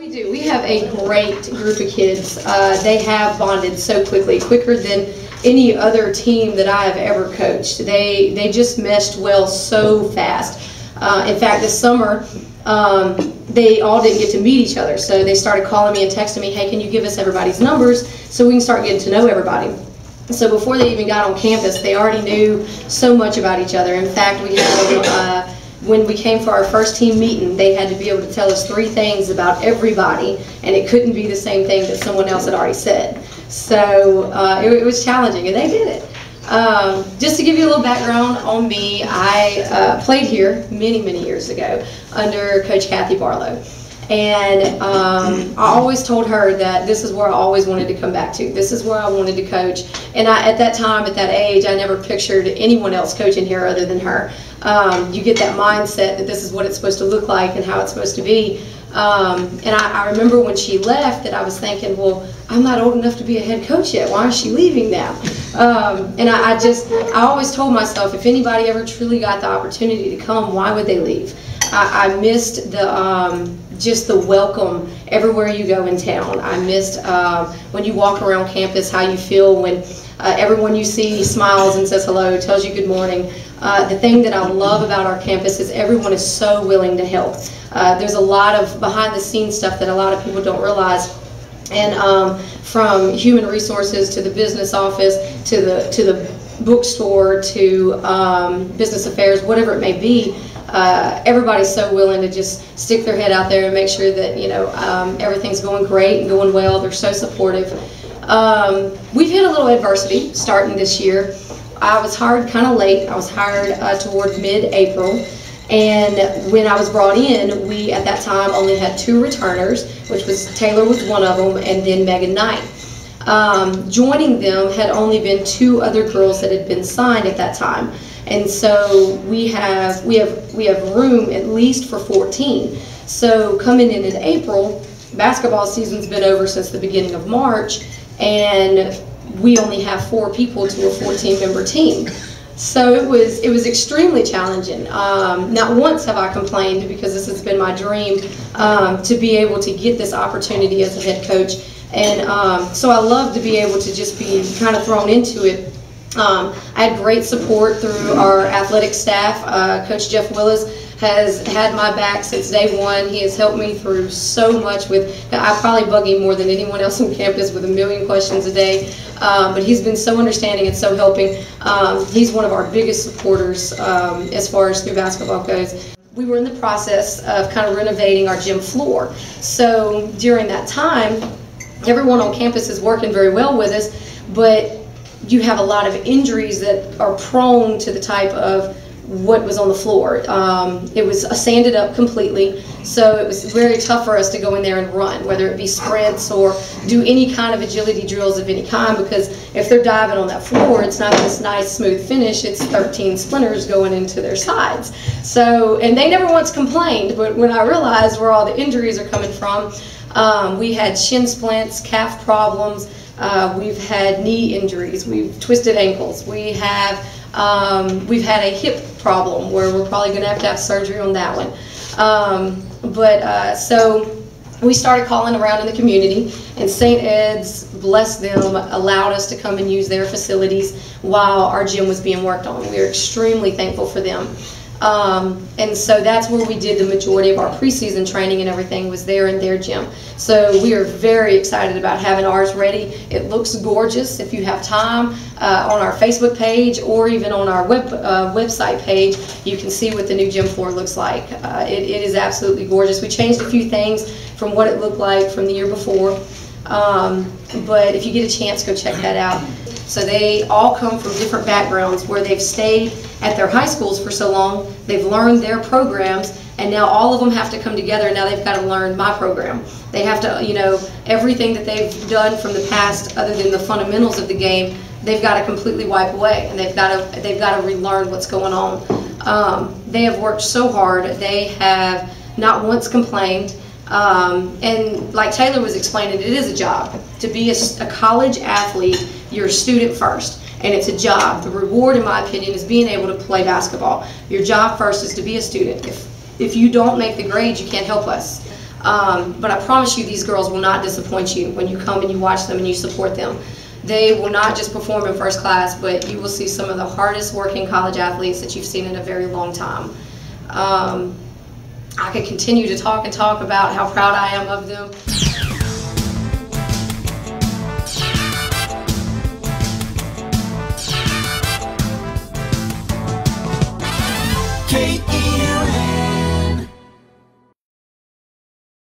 We do. We have a great group of kids. They have bonded so quickly, quicker than any other team that I have ever coached. They just meshed well so fast. In fact, this summer, they all didn't get to meet each other, so they started calling me and texting me, hey, can you give us everybody's numbers so we can start getting to know everybody. So before they even got on campus, they already knew so much about each other. In fact, we had when we came for our first team meeting, they had to be able to tell us 3 things about everybody, and it couldn't be the same thing that someone else had already said. So it was challenging, and they did it. Just to give you a little background on me, I played here many, many years ago under Coach Kathy Barlow. And I always told her that this is where I always wanted to come back to. This is where I wanted to coach. And at that time, at that age, I never pictured anyone else coaching here other than her. You get that mindset that this is what it's supposed to look like and how it's supposed to be. And I remember when she left that I was thinking, well, I'm not old enough to be a head coach yet. Why is she leaving now? And I always told myself, if anybody ever truly got the opportunity to come, why would they leave? I missed the just the welcome everywhere you go in town. I missed when you walk around campus, how you feel when everyone you see smiles and says hello, tells you good morning. The thing that I love about our campus is everyone is so willing to help. There's a lot of behind the scenes stuff that a lot of people don't realize. And from human resources to the business office to the bookstore to business affairs, whatever it may be, everybody's so willing to just stick their head out there and make sure that everything's going great and going well. They're so supportive. We've hit a little adversity starting this year. I was hired kind of late. I was hired toward mid-April. And when I was brought in, we at that time only had 2 returners, which was Taylor was one of them, and then Megan Knight. Joining them had only been 2 other girls that had been signed at that time. And so we have room at least for 14. So coming in April, basketball season's been over since the beginning of March, and we only have 4 people to a 14-member team. So it was extremely challenging. Not once have I complained, because this has been my dream to be able to get this opportunity as a head coach. And so I love to be able to just be kind of thrown into it. I had great support through our athletic staff. Coach Jeff Willis has had my back since day one. He has helped me through so much. I probably bug him more than anyone else on campus with a million questions a day. But he's been so understanding and so helping. He's one of our biggest supporters as far as through basketball goes. We were in the process of kind of renovating our gym floor. So during that time, everyone on campus is working very well with us, but you have a lot of injuries that are prone to the type of what was on the floor. It was sanded up completely, so it was very tough for us to go in there and run, whether it be sprints or do any kind of agility drills of any kind, because if they're diving on that floor, it's not this nice smooth finish, it's 13 splinters going into their sides. So, and they never once complained, but when I realized where all the injuries are coming from, we had shin splints, calf problems, we've had knee injuries, we've twisted ankles, we've had a hip problem where we're probably going to have surgery on that one. So we started calling around in the community, and St. Ed's, bless them, allowed us to come and use their facilities while our gym was being worked on. We are extremely thankful for them. And so that's where we did the majority of our preseason training, and everything was there in their gym. So we are very excited about having ours ready. It looks gorgeous. If you have time, on our Facebook page or even on our website page, you can see what the new gym floor looks like. It is absolutely gorgeous. We changed a few things from what it looked like from the year before, but if you get a chance, go check that out. So they all come from different backgrounds where they've stayed at their high schools for so long, they've learned their programs, and now all of them have to come together, and now they've got to learn my program. They have to, everything that they've done from the past, other than the fundamentals of the game, they've got to completely wipe away, and they've got to relearn what's going on. They have worked so hard. They have not once complained. And like Taylor was explaining, it is a job. To be a college athlete, you're a student first, and it's a job. The reward, in my opinion, is being able to play basketball. Your job first is to be a student. If you don't make the grades, you can't help us. But I promise you, these girls will not disappoint you when you come and you watch them and you support them. They will not just perform in first class, but you will see some of the hardest working college athletes that you've seen in a very long time. I could continue to talk and talk about how proud I am of them.